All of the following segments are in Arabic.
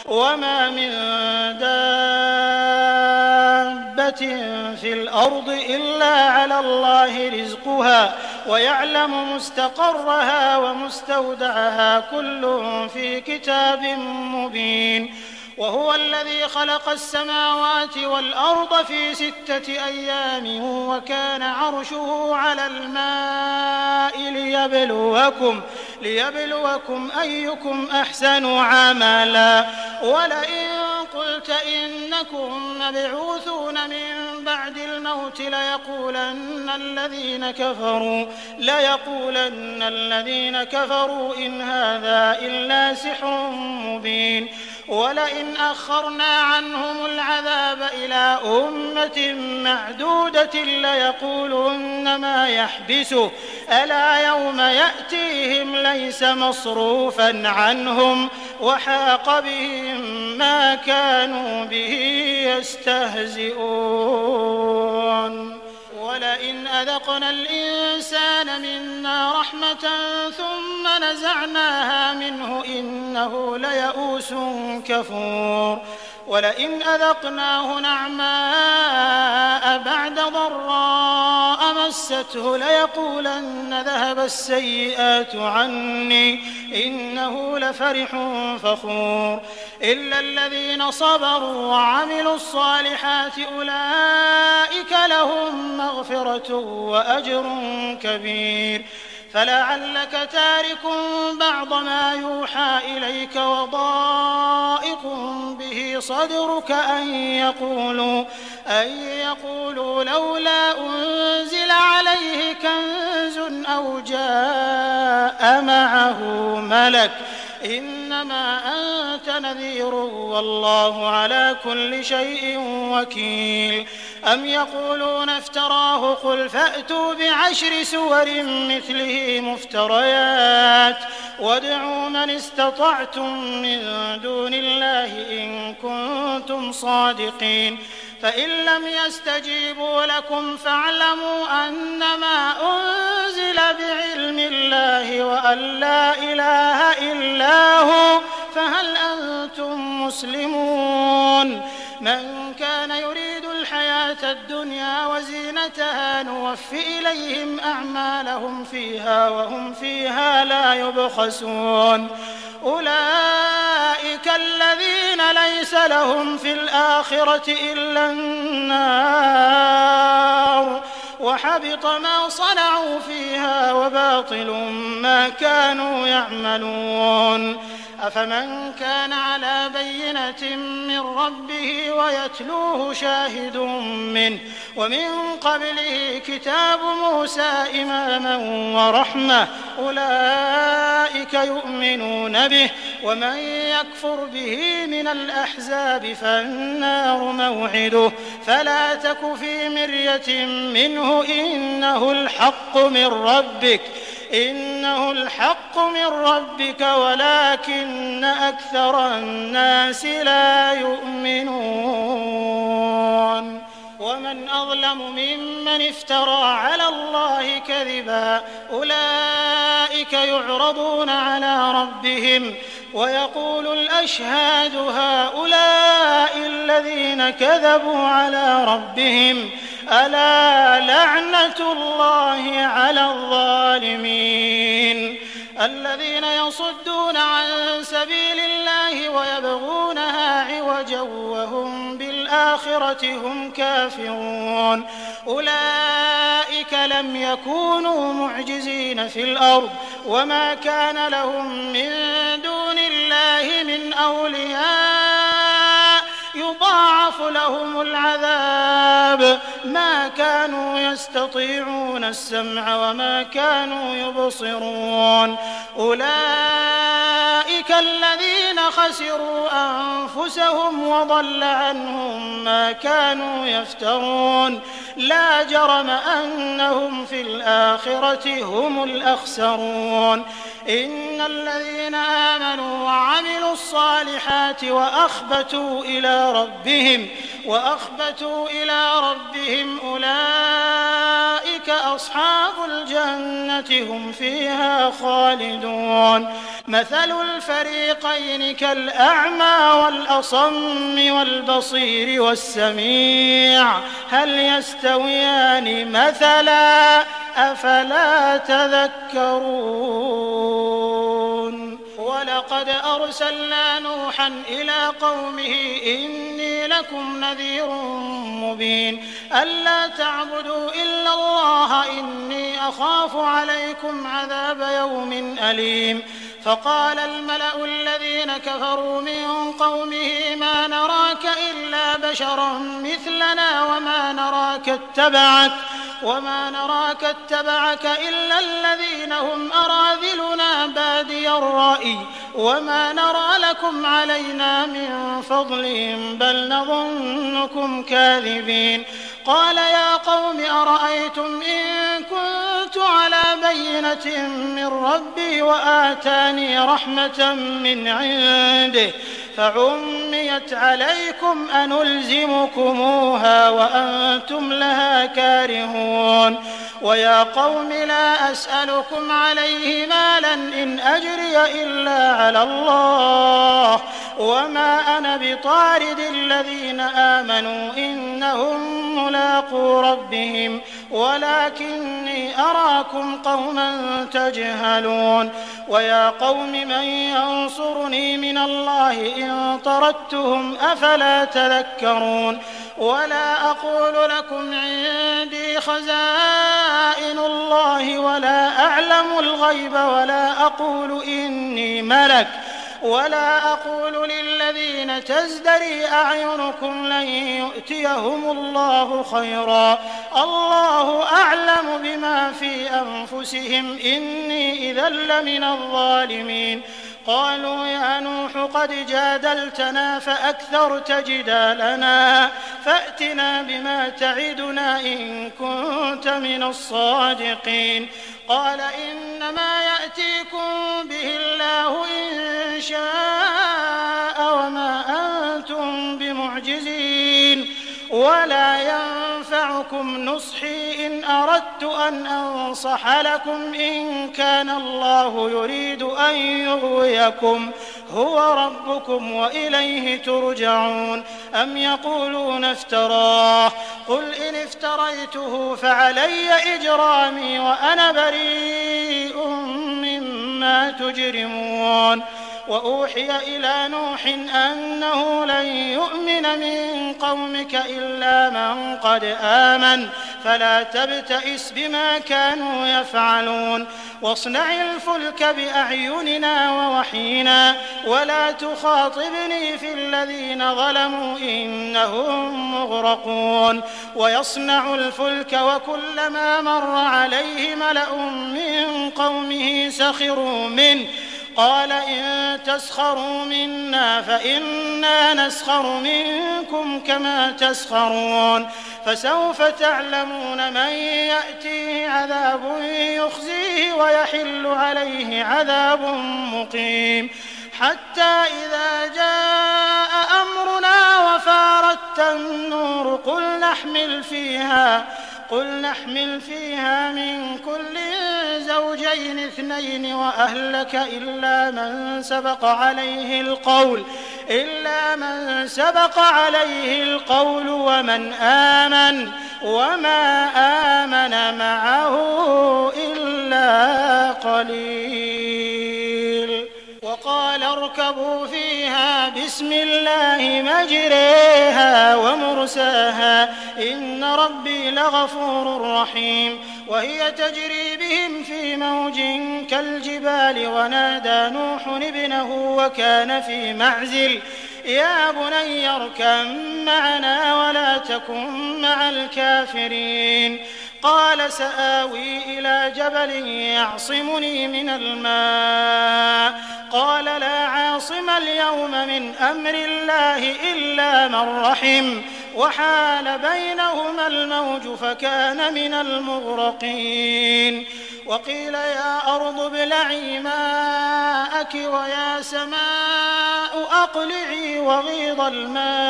وما من دابة في الأرض إلا على الله رزقها ويعلم مستقرها ومستودعها كل في كتاب مبين. وهو الذي خلق السماوات والأرض في 6 أيام وكان عرشه على الماء ليبلوكم أيكم أحسن عملا. ولئن قلت إنكم مبعوثون من بعد الموت ليقولن الذين كفروا إن هذا إلا سحر مبين. ولئن أخرنا عنهم العذاب إلى أمة معدودة ليقولن ما يحبسه ألا يوم يأتيهم ليس مصروفا عنهم وحاق بهم ما كانوا به يستهزئون. ولئن أذقنا الإنسان منا رحمة ثم نزعناها منه إنه ليئوس كفور. ولئن أذقناه نعماء بعد ضراء مسته ليقولن ذهب السيئات عني إنه لفرح فخور. إلا الذين صبروا وعملوا الصالحات أولئك لهم مغفرة وأجر كبير. فلعلك تارك بعض ما يوحى إليك وضائق به صدرك أن يقولوا لولا أنزل عليه كنز أو جاء معه ملك إنما أنت نذير والله على كل شيء وكيل. أم يقولون افتراه قل فأتوا ب10 سور مثله مفتريات وادعوا من استطعتم من دون الله إن كنتم صادقين. فإن لم يستجيبوا لكم فاعلموا أنما أنزل بعلم الله وأن لا إله إلا هو فهل أنتم مسلمون. من كان يريد الحياة الدنيا وزينتها نوف إليهم أعمالهم فيها وهم فيها لا يبخسون. أولئك الذين ليس لهم في الآخرة إلا النار وحبط ما صنعوا فيها وباطل ما كانوا يعملون. أفمن كان على بينة من ربه ويتلوه شاهد منه ومن قبله كتاب موسى إماما ورحمة أولئك يؤمنون به. ومن يكفر به من الأحزاب فالنار موعده فلا تك في مرية منه إنه الحق من ربك ولكن أكثر الناس لا يؤمنون. ومن أظلم ممن افترى على الله كذبا أولئك يعرضون على ربهم ويقول الأشهاد هؤلاء الذين كذبوا على ربهم ألا لعنة الله على الظالمين. الذين يصدون عن سبيل الله ويبغونها عوجا وهم بالآخرة هم كافرون. أولئك لم يكونوا معجزين في الأرض وما كان لهم من دون الله من أولياء يضاعف لهم العذاب ما كانوا يستطيعون السمع وما كانوا يبصرون. أولئك الذين خسروا أنفسهم وضل عنهم ما كانوا يفترون. لا جرم أنهم في الآخرة هم الأخسرون. إن الذين آمنوا وعملوا الصالحات وأخبتوا إلى ربهم أولئك أولئك أصحاب الجنة هم فيها خالدون مثل الفريقين كالأعمى والأصم والبصير والسميع هل يستويان مثلا أفلا تذكرون ولقد أرسلنا نوحا إلى قومه إني لكم نذير مبين ألا تعبدوا إلا الله إني أخاف عليكم عذاب يوم أليم فقال الملأ الذين كفروا من قومه ما نراك إلا بشرا مثلنا وما نراك اتبعك إلا الذين هم أراذلنا بادي الرأي وما نرى لكم علينا من فضل بل نظنكم كاذبين قال يا قوم أرأيتم إن كنت على بينة من ربي وآتاني رحمة من عنده فعميت عليكم أنلزمكموها وأنتم لها كارهون ويا قوم لا أسألكم عليه مالا إن أجري إلا على الله وما أنا بطارد الذين آمنوا إنهم ملاقو ربهم ولكني أراكم قوما تجهلون ويا قوم من ينصرني من الله إن طردتهم أفلا تذكرون ولا أقول لكم عندي خزائن الله ولا أعلم الغيب ولا أقول إني ملك ولا أقول للذين تزدري أعينكم لن يؤتيهم الله خيرا الله أعلم بما في أنفسهم إني إذا لمن الظالمين قالوا يا نوح قد جادلتنا فأكثرت جدالنا فأتنا بما تعدنا إن كنت من الصادقين قال إنما يأتيكم به الله إن شاء وما أنتم بمعجزين ولا ينفعكم نصحي إن أردت أن أنصح لكم إن كان الله يريد أن يغويكم هو ربكم وإليه ترجعون أم يقولون افتراه قل إن افتريته فعلي إجرامي وأنا بريء مما تجرمون وأوحي إلى نوح أنه لن يؤمن من قومك إلا من قد آمن فلا تبتئس بما كانوا يفعلون واصنع الفلك بأعيننا ووحينا ولا تخاطبني في الذين ظلموا إنهم مغرقون ويصنع الفلك وكلما مر عليه ملأ من قومه سخروا منه قال إن تسخروا منا فإنا نسخر منكم كما تسخرون فسوف تعلمون من يأتيه عذاب يخزيه ويحل عليه عذاب مقيم حتى إذا جاء أمرنا وفارت النور قل نحمل فيها من كل زوجين اثنين وأهلك إلا من سبق عليه القول ومن آمن وما آمن معه إلا قليل وقال اركبوا فيها بسم الله مجريها ومرساها إن ربي لغفور رحيم وهي تجري بهم في موج كالجبال ونادى نوح ابنه وكان في معزل يا بني اركب معنا ولا تكن مع الكافرين قال سآوي إلى جبل يعصمني من الماء قال لا عاصم اليوم من أمر الله إلا من رحم وحال بينهما الموج فكان من المغرقين وقيل يا أرض ابلعي ماءك ويا سماء أقلعي وغيض الماء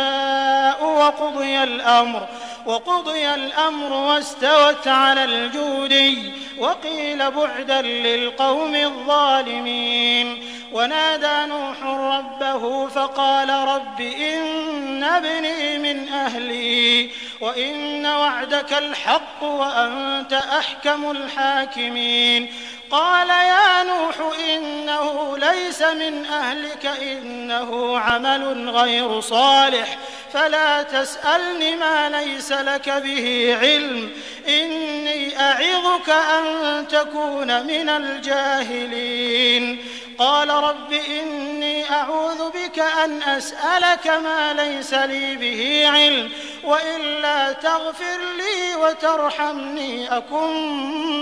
وقضي الأمر واستوت على الجودي وقيل بعدا للقوم الظالمين. ونادى نوح ربه فقال رب إن ابني من أهلي وإن وعدك الحق وأنت أحكم الحاكمين. قال يا نوح إنه ليس من أهلك إنه عمل غير صالح فلا تسألني ما ليس لك به علم إني أعظك أن تكون من الجاهلين. قال رب إني أعوذ بك أن أسألك ما ليس لي به علم وإلا تغفر لي وترحمني أكن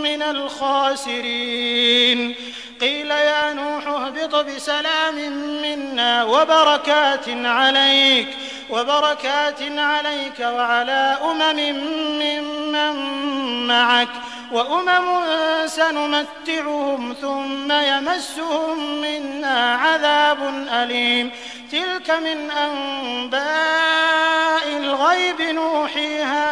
من الخاسرين. قيل يا نوح اهبط بسلام منا وبركات عليك وعلى ممن معك وأمم سنمتعهم ثم يمسهم منا عذاب أليم. تلك من أنباء الغيب نوحيها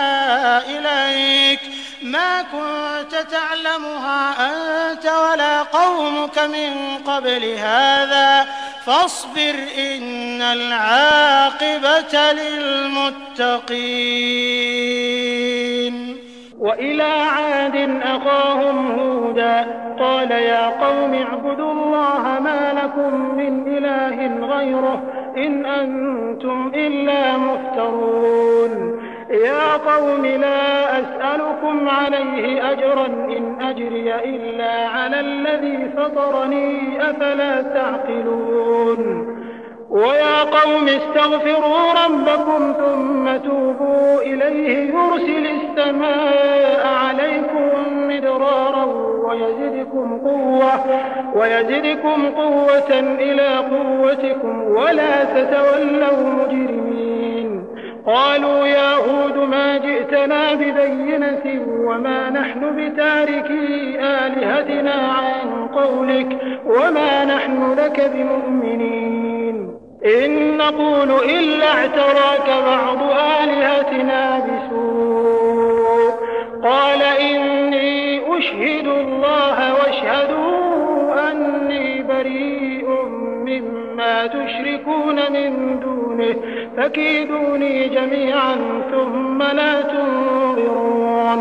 إليك ما كنت تعلمها أنت ولا قومك من قبل هذا فاصبر إن العاقبة للمتقين. وإلى عاد أخاهم هودا قال يا قوم اعبدوا الله ما لكم من إله غيره إن أنتم إلا مفترون. يا قوم لا أسألكم عليه أجرا إن أجري إلا على الذي فطرني أفلا تعقلون. ويا قوم استغفروا ربكم ثم توبوا إليه يرسل السماء عليكم مدرارا ويزدكم قوة إلى قوتكم ولا تتولوا مجرمين. قالوا يا هود ما جئتنا ببينة وما نحن بتاركي آلهتنا عن قولك وما نحن لك بمؤمنين إن نقول إلا اعتراك بعض آلهتنا بسوء. قال إني أشهد الله واشهدوا أني بريء مما تشركون من دونه فكيدوني جميعا ثم لا تنظرون.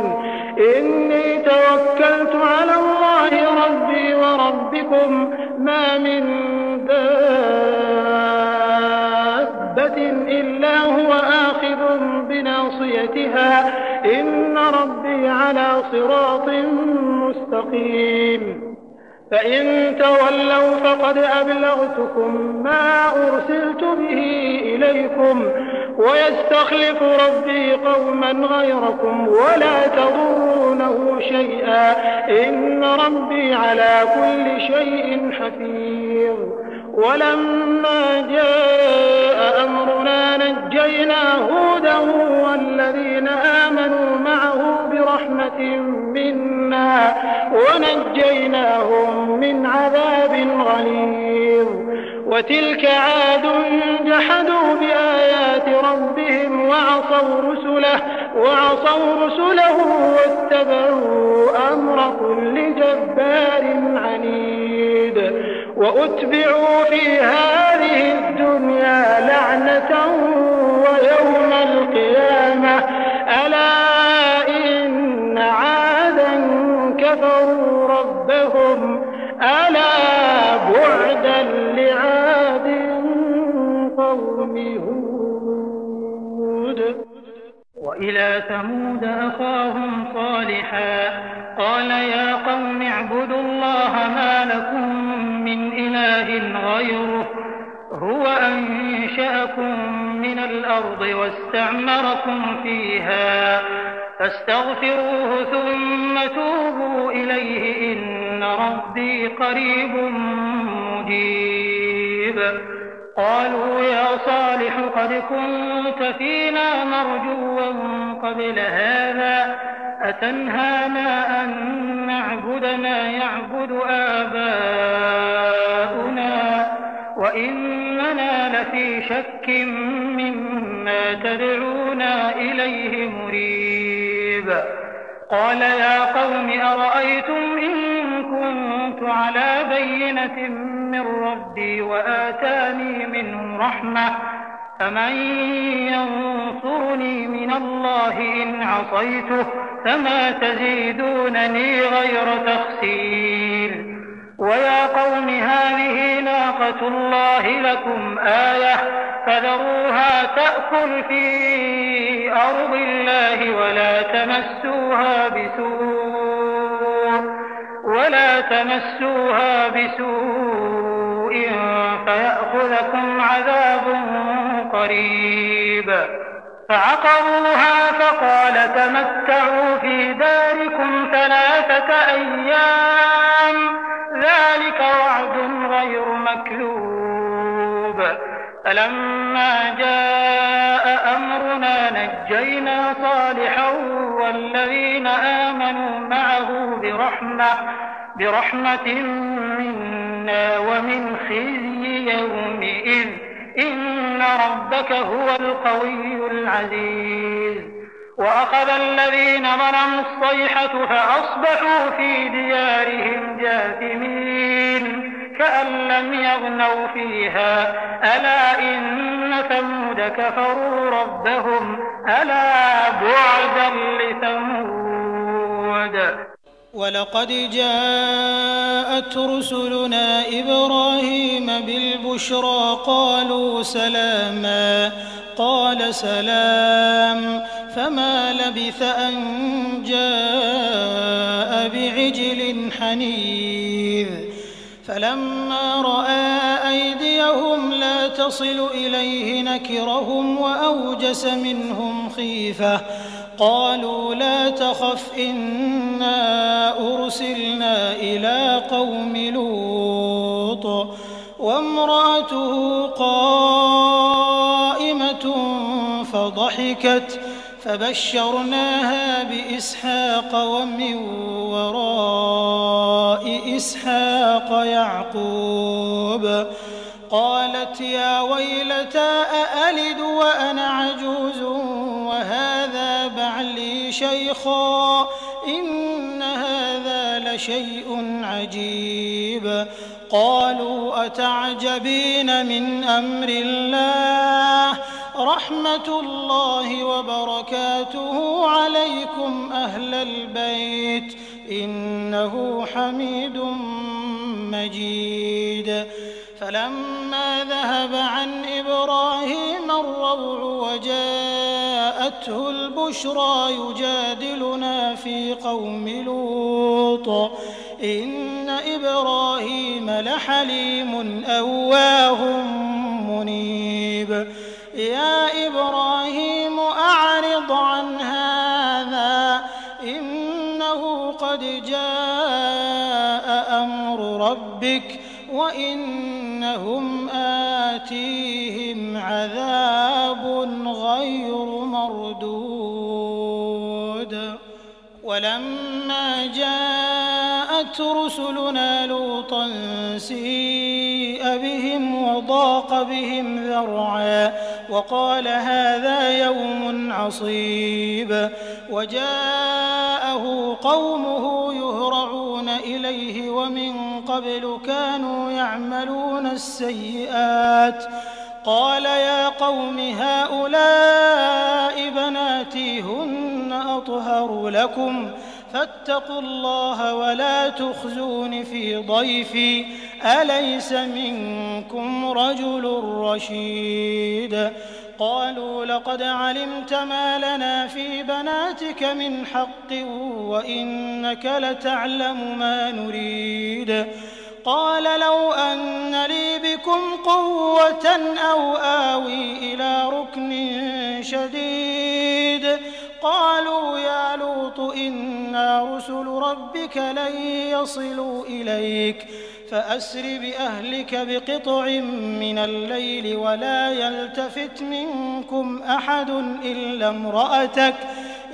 إني توكلت على الله ربي وربكم ما من دابة إلا هو آخذ بناصيتها إن ربي على صراط مستقيم. فإن تولوا فقد أبلغتكم ما أرسلت به إليكم ويستخلف ربي قوما غيركم ولا تضرونه شيئا إن ربي على كل شيء حفيظ. ولما جاء أمرنا نجينا هودا والذين آمنوا معه برحمة منا ونجيناهم من عذاب غليظ. وتلك عاد جحدوا بآيات ربهم وعصوا رسله واتبعوا أمر كل جبار عنيد. وأتبعوا في هذه الدنيا لعنة ويوم القيامة ألا إن عادا كفروا ربهم ألا بعدا لعاد قوم هود. وإلى ثمود أخاهم صالحا قال يا قوم اعبدوا الله ما لكم من إله غيره هو أنشأكم من الأرض واستعمركم فيها فاستغفروه ثم توبوا إليه إن ربي قريب مجيب. قالوا يا صالح قد كنت فينا مرجوا قبل هذا أتنهانا أن نعبد ما يعبد آباؤنا وإننا لفي شك مما تدعونا إليه مريب. قال يا قوم أرأيتم إن كنت على بينة من ربي وآتاني منه رحمة فمن ينصرني من الله إن عصيته فما تزيدونني غير تخسير. ويا قوم هذه ناقة الله لكم آية فذروها تأكل في أرض الله ولا تمسوها بسوء فيأخذكم عذاب قريب. فعقروها فقال تمتعوا في داركم 3 أيام ذلك وعد غير مكذوب. فلما جاء أمرنا نجينا صالحا والذين آمنوا معه برحمة منا ومن خزي يومئذ إن ربك هو القوي العزيز. وأخذ الذين ظلموا الصيحة فأصبحوا في ديارهم جاثمين كأن لم يغنوا فيها ألا إن ثمود كفروا ربهم ألا بعدا لثمود. ولقد جاءت رسلنا إبراهيم بالبشرى قالوا سلاما قال سلام فما لبث أن جاء بعجل حنيذ. فلما رأى أيديهم لا تصل إليه نكرهم وأوجس منهم خيفة قالوا لا تخف إنا أرسلنا إلى قوم لوط وامرأته قائمة فضحكت فبشرناها بإسحاق ومن وراء إسحاق يعقوب. قالت يا ويلتى أألد وأنا عجوز وهذا بعلي شيخا إن هذا لشيء عجيب. قالوا أتعجبين من أمر الله رحمة الله وبركاته عليكم أهل البيت إنه حميد مجيد. فلما ذهب عن إبراهيم الروع وجاءته البشرى يجادلنا في قوم لوط إن إبراهيم لحليم أواه منيب. يا إبراهيم أعرض عن هذا إنه قد جاء أمر ربك وإنهم آتيهم عذاب غير مردود. ولما جاءت رسلنا لوطا سيء بهم وضاق بهم ذرعا وقال هذا يوم عصيب. وجاءه قومه يهرعون إليه ومن قبل كانوا يعملون السيئات. قال يا قوم هؤلاء بناتي هن أطهر لكم فاتقوا الله ولا تخزون في ضيفي أليس منكم رجل رشيد. قالوا لقد علمت ما لنا في بناتك من حق وإنك لتعلم ما نريد. قال لو أن لي بكم قوة أو آوي إلى ركن شديد. قالوا يا لوط إنا رسل ربك لن يصلوا إليك فأسر بأهلك بقطع من الليل ولا يلتفت منكم أحد إلا امرأتك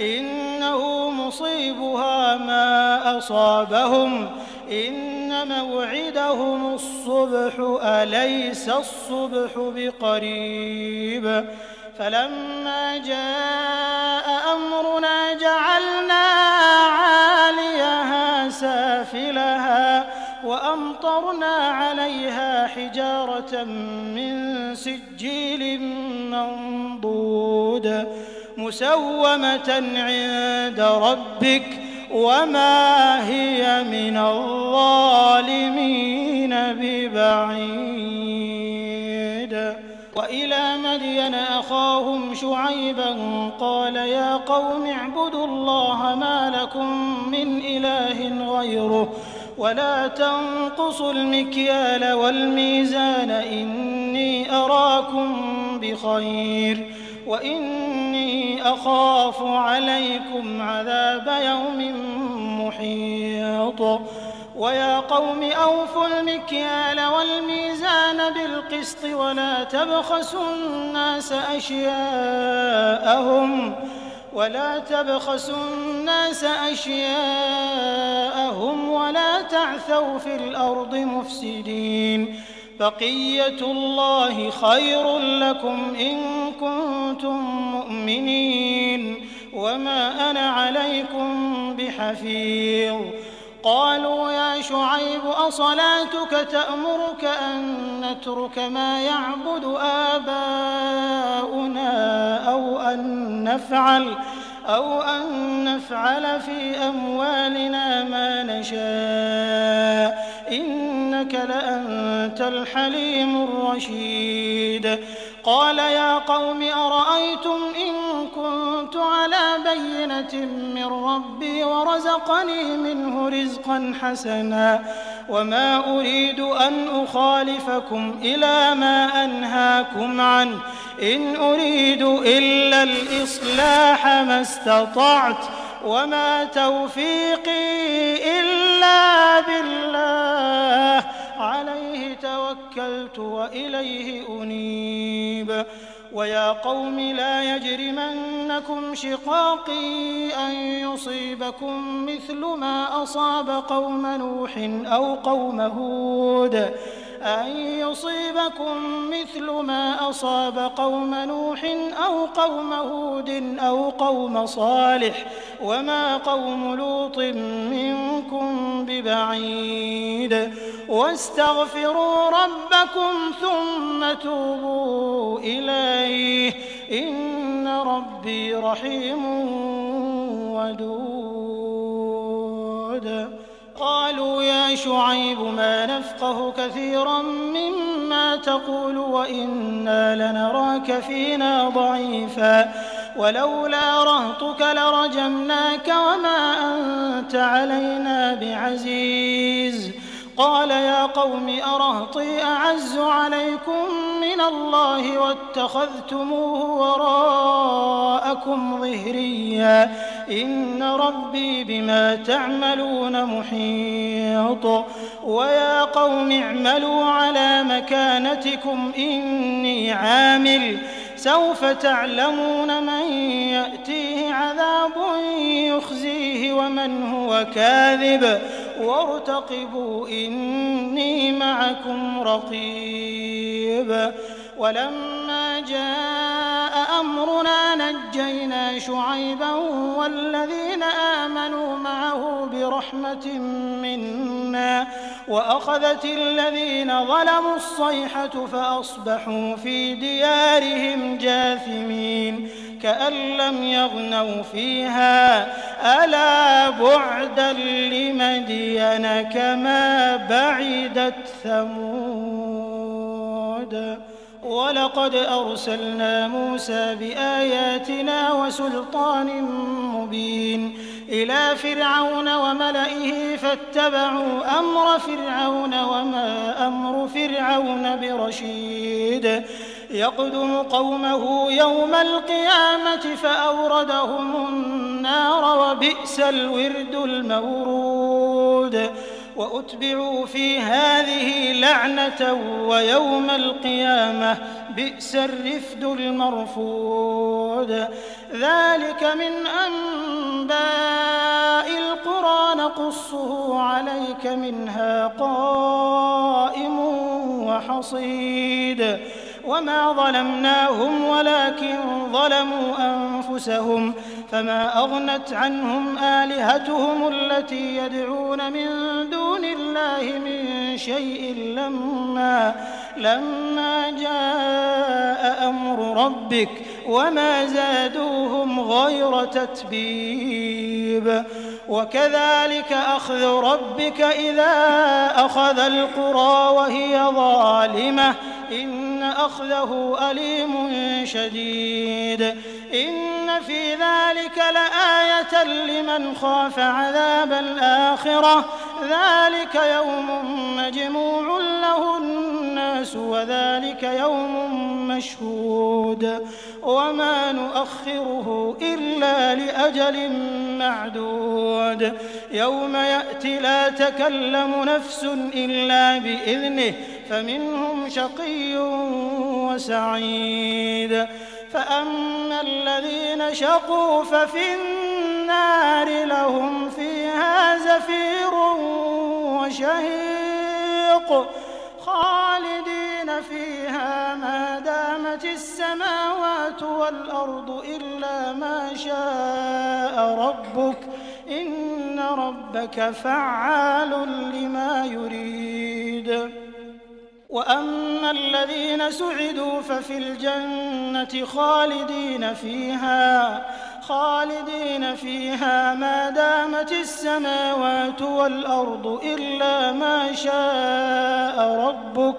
إنه مصيبها ما أصابهم إن إن موعدهم الصبح أليس الصبح بقريب فلما جاء أمرنا جعلنا عاليها سافلها وأمطرنا عليها حجارة من سجيل منضود مسومة عند ربك وما هي من الظالمين ببعيد وإلى مدين أخاهم شعيبا قال يا قوم اعبدوا الله ما لكم من إله غيره ولا تنقصوا المكيال والميزان إني أراكم بخير وإني أخاف عليكم عذاب يوم محيط ويا قوم أوفوا المكيال والميزان بالقسط ولا تبخسوا الناس أشياءهم ولا تعثوا في الأرض مفسدين بقية الله خير لكم إن كنتم مؤمنين وما أنا عليكم بحفيظ قالوا يا شعيب أصلاتك تأمرك أن نترك ما يعبد آباؤنا أو أن نفعل في أموالنا ما نشاء إنك لأنت الحليم الرشيد قال يا قوم أرأيتم إن كنت على بينة من ربي ورزقني منه رزقا حسنا وما أريد أن أخالفكم إلى ما أنهاكم عنه إن أريد إلا الإصلاح ما استطعت وما توفيقي إلا بالله عليه توكلت وإليه أنيب ويا قوم لا يجرمنكم شقاقي أن يصيبكم مثل ما أصاب قوم نوح أو قوم هود أو قوم صالح وما قوم لوط منكم ببعيد واستغفروا ربكم ثم توبوا إليه إن ربي رحيم ودود قالوا يا شعيب ما نفقه كثيرا مما تقول وإنا لنراك فينا ضعيفا ولولا رهطك لرجمناك وما أنت علينا بعزيز قال يا قوم أرهطي أعز عليكم من الله واتخذتموه وراءكم ظهريا إن ربي بما تعملون محيط ويا قوم اعملوا على مكانتكم إني عامل سوف تعلمون من يأتيه عذاب يخزيه ومن هو كاذب وارتقبوا إني معكم رقيب ولما جاء أمرنا نجينا شعيبا والذين آمنوا معه برحمة منا وأخذت الذين ظلموا الصيحة فأصبحوا في ديارهم جاثمين كأن لم يغنوا فيها ألا بعدا لمدين كما بعدت ثمود ولقد أرسلنا موسى بآياتنا وسلطان مبين إلى فرعون وملئه فاتبعوا أمر فرعون وما أمر فرعون برشيد يقدم قومه يوم القيامة فأوردهم النار وبئس الورد المورود وأتبعوا في هذه لعنة ويوم القيامة بئس الرفد المرفود ذلك من أنباء القرى نقصه عليك منها قائم وحصيد وما ظلمناهم ولكن ظلموا أنفسهم فما أغنت عنهم آلهتهم التي يدعون من دون الله من شيء لما جاء أمر ربك وما زادوهم غير تتبيب وكذلك أخذ ربك إذا أخذ القرى وهي ظالمة إن أخذه أليم شديد إن في ذلك لآية لمن خاف عذاب الآخرة ذلك يوم مجموع له الناس وذلك يوم مشهود وما نؤخره إلا لأجل معدود يوم يأتي لا تكلم نفس إلا بإذنه فمنهم شقي وسعيد فأما الذين شقوا ففي النار لهم فيها زفير وشهيق خالدين فيها ما دامت السماوات والأرض إلا ما شاء ربك إن ربك فعال لما يريد وأما الذين سعدوا ففي الجنة خالدين فيها ما دامت السماوات والأرض إلا ما شاء ربك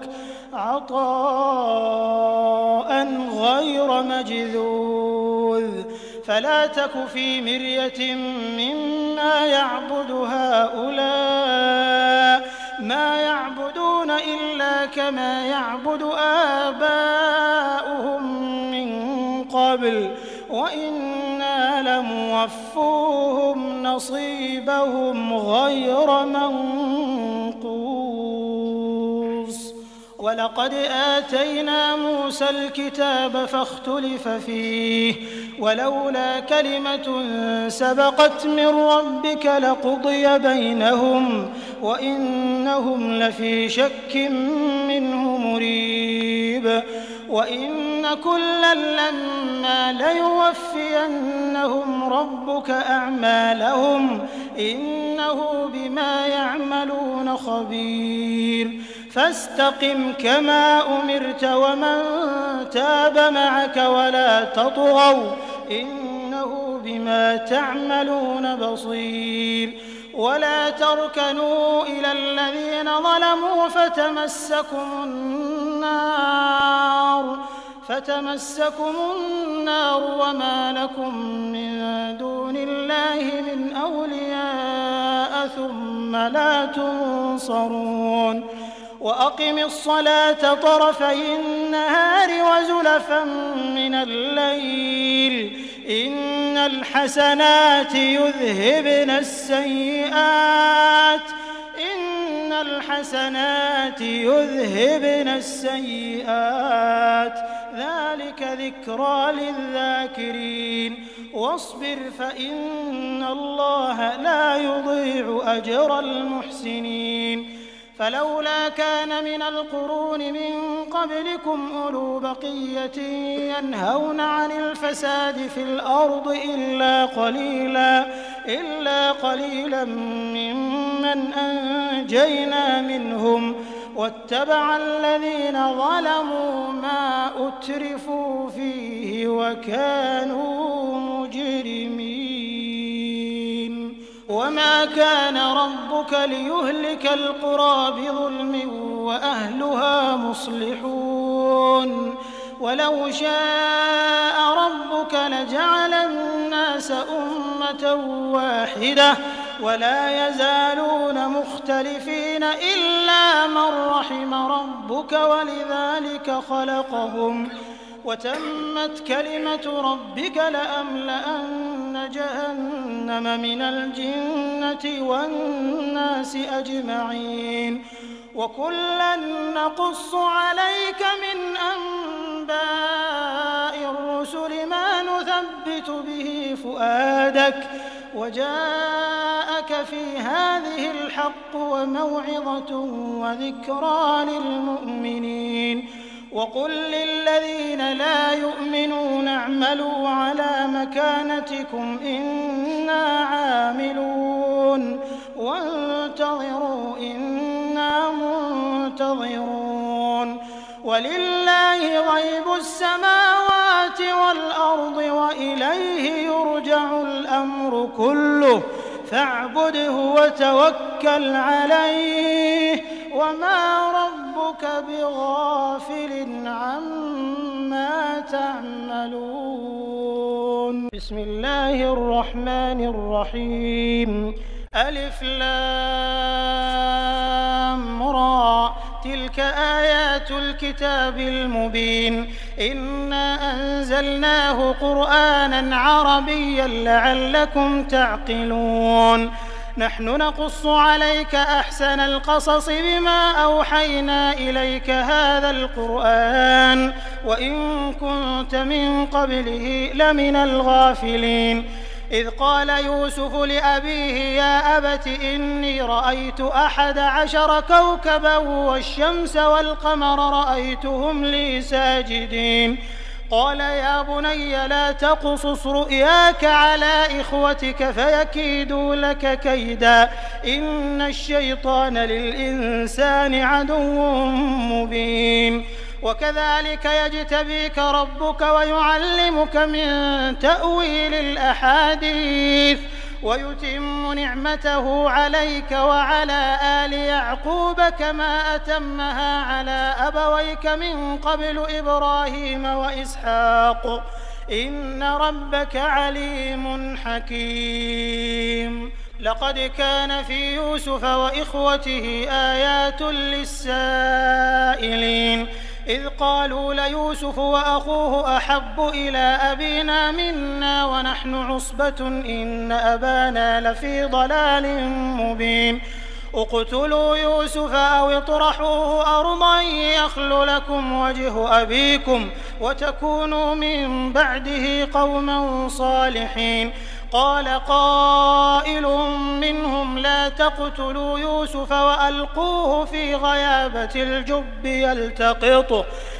عطاء غير مجذوذ فلا تك في مرية مما يعبد هؤلاء ما يعبدون إلا كما يعبد آباؤهم من قبل وإنا لموفوهم نصيبهم غير منقوص ولقد آتينا موسى الكتاب فاختلف فيه ولولا كلمة سبقت من ربك لقضي بينهم وإنهم لفي شك منه مريب وإن كلا لما ليوفينهم ربك أعمالهم إنه بما يعملون خبير فاستقم كما أمرت ومن تاب معك ولا تطغوا إنه بما تعملون بصير ولا تركنوا إلى الذين ظلموا فتمسكم النار وما لكم من دون الله من أولياء ثم لا تنصرون وأقم الصلاة طرفي النهار وزلفا من الليل إن الحسنات يذهبن السيئات ذلك ذكرى للذاكرين واصبر فإن الله لا يضيع أجر المحسنين فلولا كان من القرون من قبلكم أولو بقية ينهون عن الفساد في الأرض إلا قليلا ممن أنجينا منهم واتبع الذين ظلموا ما أترفوا فيه وكانوا مجرمين وما كان ربك ليهلك القرى بظلم وأهلها مصلحون ولو شاء ربك لجعل الناس أمة واحدة ولا يزالون مختلفين إلا من رحم ربك ولذلك خلقهم وتمت كلمة ربك لأملأن جهنم من الجنة والناس أجمعين وكلا نقص عليك من أنباء أنباء الرسل ما نثبت به فؤادك وجاءك في هذه الحق وموعظة وذكرى للمؤمنين وقل للذين لا يؤمنون اعملوا على مكانتكم إنا عاملون وانتظروا إنا منتظرون ولله غيب السماوات والأرض وإليه يرجع الأمر كله فاعبده وتوكل عليه وما ربك بغافل عما تعملون. بسم الله الرحمن الرحيم. ألف لام را تلك آيات الكتاب المبين إنا أنزلناه قرآنا عربيا لعلكم تعقلون. نحن نقص عليك أحسن القصص بما أوحينا إليك هذا القرآن وإن كنت من قبله لمن الغافلين. إذ قال يوسف لأبيه يا أبت إني رأيت 11 كوكبا والشمس والقمر رأيتهم لي ساجدين. قال يا بني لا تقصص رؤياك على إخوتك فيكيدوا لك كيدا إن الشيطان للإنسان عدو مبين. وكذلك يجتبيك ربك ويعلمك من تأويل الأحاديث ويتم نعمته عليك وعلى آل يعقوب كما أتمها على أبويك من قبل إبراهيم وإسحاق إن ربك عليم حكيم. لقد كان في يوسف وإخوته آيات للسائلين إذ قالوا ليوسف وأخوه أحب إلى أبينا منا ونحن عصبة إن أبانا لفي ضلال مبين. اقتلوا يوسف أو اطرحوه أرضا يخل لكم وجه أبيكم وتكونوا من بعده قوما صالحين. قال قائل منهم لا تقتلوا يوسف وألقوه في غيابة الجب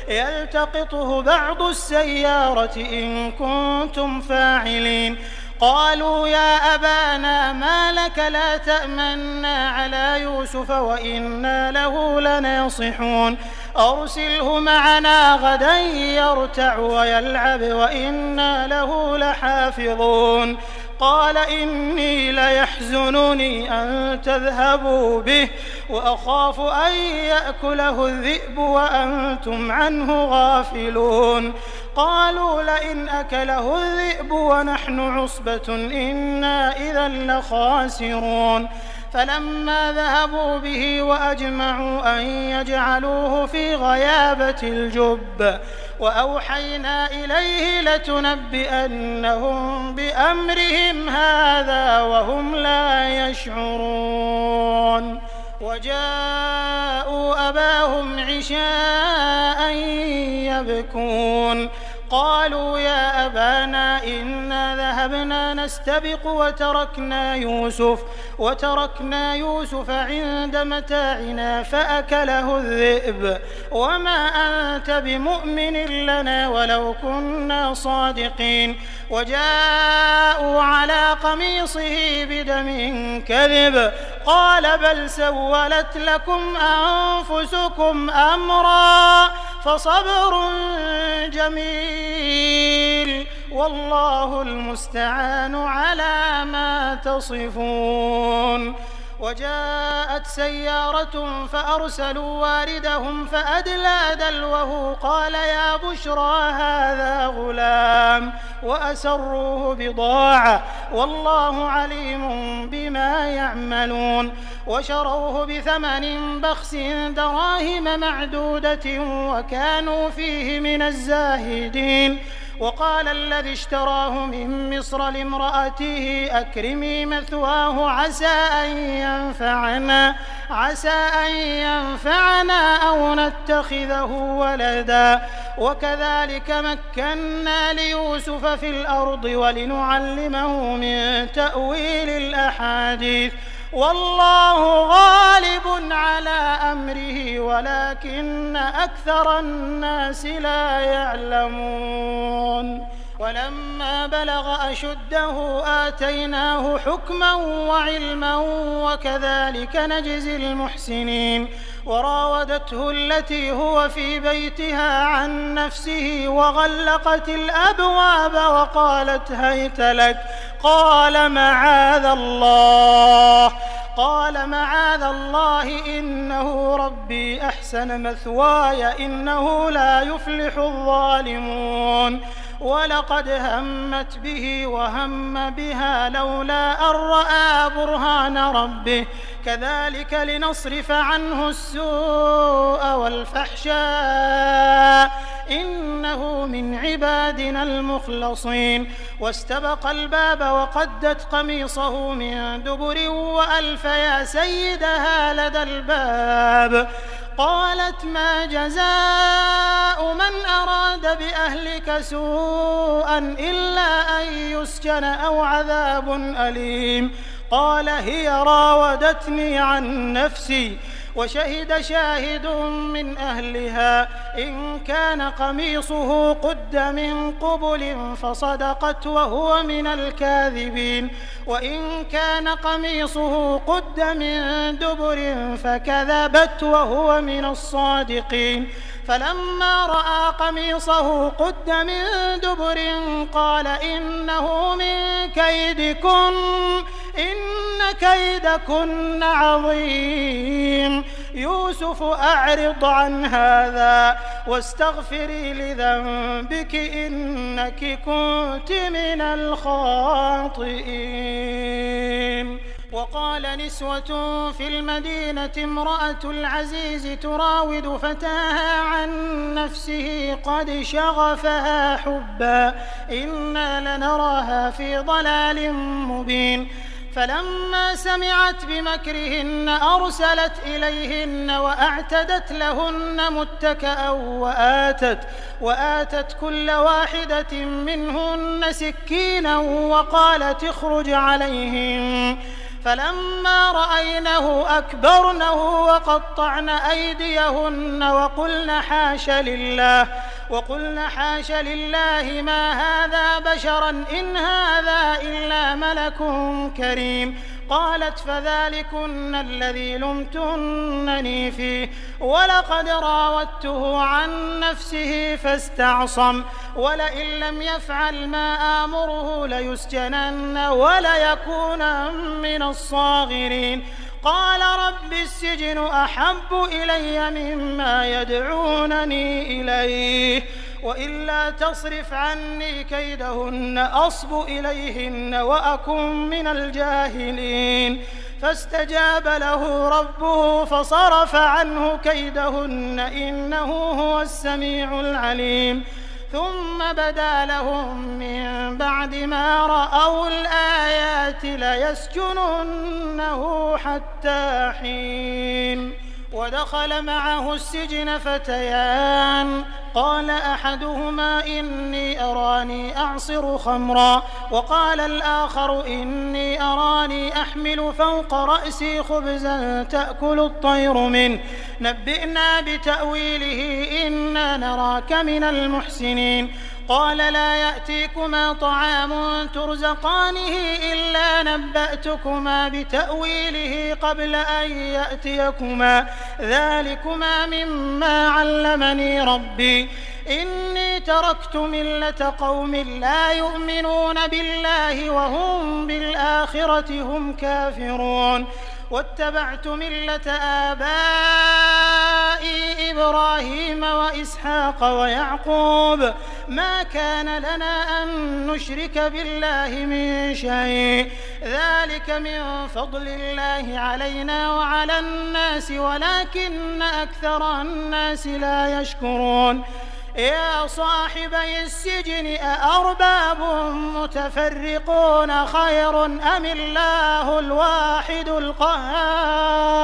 يلتقطه بعض السيارة إن كنتم فاعلين. قالوا يا أبانا ما لك لا تأمنا على يوسف وإنا له لناصحون أرسله معنا غدا يرتع ويلعب وإنا له لحافظون. قال إني ليحزنني أن تذهبوا به وأخاف أن يأكله الذئب وأنتم عنه غافلون. قالوا لئن أكله الذئب ونحن عصبة إنا إذا لخاسرون. فلما ذهبوا به وأجمعوا أن يجعلوه في غيابة الجب وأوحينا إليه لتنبئنهم بأمرهم هذا وهم لا يشعرون. وجاءوا أباهم عشاء يبكون. قالوا يا أبانا إنا ذهبنا نستبق وتركنا يوسف عند متاعنا فأكله الذئب وما أنت بمؤمن لنا ولو كنا صادقين. وجاءوا على قميصه بدم كذب قال بل سولت لكم أنفسكم أمرا فصبر جميل والله المستعان على ما تصفون. وجاءت سيارة فأرسلوا واردهم فأدلى دلوه قال يا بشرى هذا غلام وأسروه بضاعة والله عليم بما يعملون. وشروه بثمن بخس دراهم معدودة وكانوا فيه من الزاهدين. وقال الذي اشتراه من مصر لامرأته أكرمي مثواه عسى أن ينفعنا أو نتخذه ولدا وكذلك مكنا ليوسف في الأرض ولنعلمه من تأويل الأحاديث والله غالب على أمره ولكن أكثر الناس لا يعلمون ولما بلغ أشده آتيناه حكما وعلما وكذلك نجزي المحسنين وراودته التي هو في بيتها عن نفسه وغلقت الأبواب وقالت هيت لك قال معاذ الله إنه ربي أحسن مثواي إنه لا يفلح الظالمون ولقد همت به وهم بها لولا أن رأى برهان ربه كذلك لنصرف عنه السوء والفحشاء إنه من عبادنا المخلصين واستبق الباب وقدت قميصه من دبر وألف يا سيدها لدى الباب قالت ما جزاء من أراد بأهلك سوءا إلا أن يسجن أو عذاب أليم قال هي راودتني عن نفسي وشهد شاهد من أهلها إن كان قميصه قد من قبل فصدقت وهو من الكاذبين وإن كان قميصه قد من دبر فكذبت وهو من الصادقين فلما رأى قميصه قد من دبر قال إنه من كيدكن إن كيدكن عظيم يوسف أعرض عن هذا واستغفري لذنبك إنك كنت من الخاطئين وقال نسوة في المدينة امرأة العزيز تراود فتاها عن نفسه قد شغفها حبا إنا لنراها في ضلال مبين فلما سمعت بمكرهن أرسلت إليهن وأعتدت لهن متكأ وآتت كل واحدة منهن سكينا وقالت اخرج عليهم فلما رأينه أكبرنه وقطعن أيديهن وقلن حاش لله ما هذا بشرا إن هذا إلا ملك كريم قالت فذلكن الذي لمتنني فيه ولقد راودته عن نفسه فاستعصم ولئن لم يفعل ما آمره ليسجنن وليكونن من الصاغرين قال رب السجن أحب إلي مما يدعونني إليه وإلا تصرف عني كيدهن أصب إليهن وأكن من الجاهلين فاستجاب له ربه فصرف عنه كيدهن إنه هو السميع العليم ثم بدا لهم من بعد ما رأوا الآيات ليسجننه حتى حين ودخل معه السجن فتيان قال أحدهما إني أراني أعصر خمرا وقال الآخر إني أراني أحمل فوق رأسي خبزا تأكل الطير منه نبئنا بتأويله إنا نراك من المحسنين قال لا يأتيكما طعام ترزقانه إلا نبأتكما بتأويله قبل أن يأتيكما ذلكما مما علمني ربي إني تركت ملة قوم لا يؤمنون بالله وهم بالآخرة هم كافرون واتبعت ملة آبائي إبراهيم وإسحاق ويعقوب ما كان لنا أن نشرك بالله من شيء ذلك من فضل الله علينا وعلى الناس ولكن أكثر الناس لا يشكرون يا صاحبي السجن أأرباب متفرقون خير أم الله الواحد القهار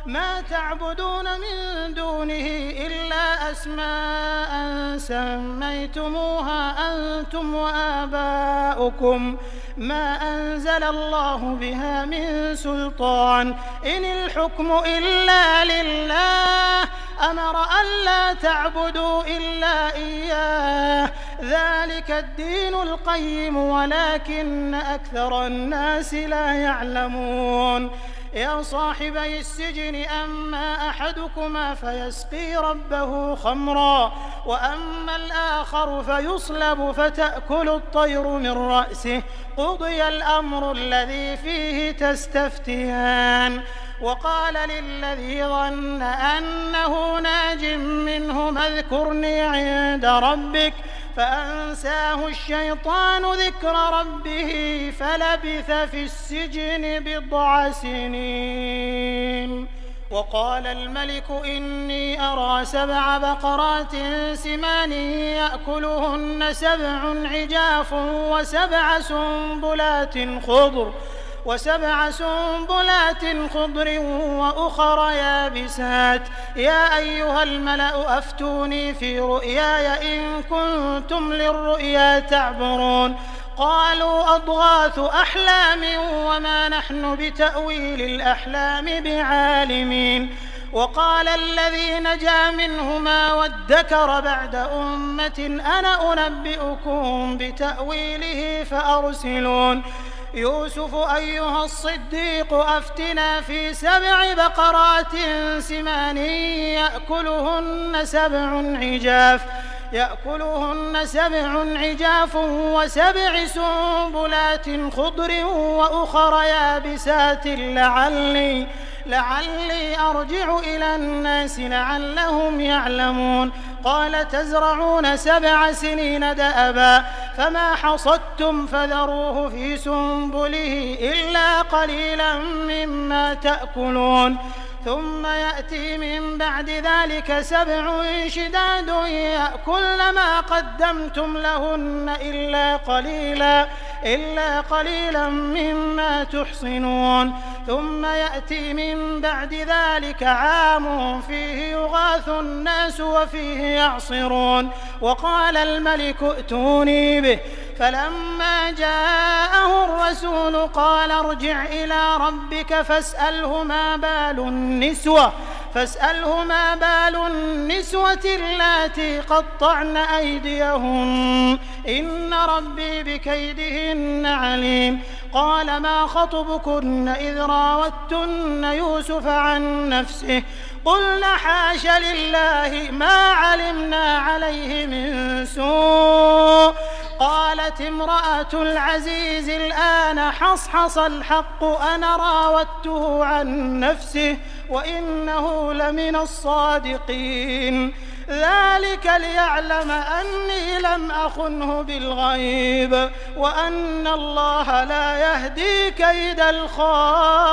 ما تعبدون من دونه إلا أسماء سميتموها أنتم وآباؤكم ما أنزل الله بها من سلطان إن الحكم إلا لله أمر ألا تعبدوا إلا إياه ذلك الدين القيم ولكن أكثر الناس لا يعلمون يا صاحبي السجن أما أحدكما فيسقي ربه خمرا وأما الآخر فيصلب فتأكل الطير من رأسه قضي الأمر الذي فيه تستفتيان وقال للذي ظن أنه ناج منه اذكرني عند ربك فأنساه الشيطان ذكر ربه فلبث في السجن بضع سنين وقال الملك إني أرى 7 بقرات سمان يأكلهن 7 عجاف وسبع سنبلات خضر وأخر يابسات يا أيها الملأ أفتوني في رؤياي إن كنتم للرؤيا تعبرون قالوا أضغاث أحلام وما نحن بتأويل الأحلام بعالمين وقال الذي نجا منهما وادكر بعد أمة أنا أنبئكم بتأويله فأرسلون يوسف أيها الصديق أفتنا في 7 بقرات سمان يأكلهن 7 عجاف و7 سنبلات خضر وأخر يابسات لعلي أرجع إلى الناس لعلهم يعلمون قال تزرعون 7 سنين دأبا فما حصدتم فذروه في سنبله إلا قليلا مما تأكلون ثم يأتي من بعد ذلك 7 شداد يأكلن ما قدمتم لهن إلا قليلا مما تحصنون ثم يأتي من بعد ذلك عام فيه يغاث الناس وفيه يعصرون وقال الملك ائتوني به فلما جاءه الرسول قال ارجع إلى ربك فاسأله ما بال النسوة اللاتي قطعن أيديهن إن ربي بكيدهن عليم قال ما خطبكن إذ راوتن يوسف عن نفسه قلنا حاش لله ما علمنا عليه من سوء قالت امرأة العزيز الآن حصحص الحق أنا راودته عن نفسه وإنه لمن الصادقين ذلك ليعلم أني لم أخنه بالغيب وأن الله لا يهدي كيد الخائنين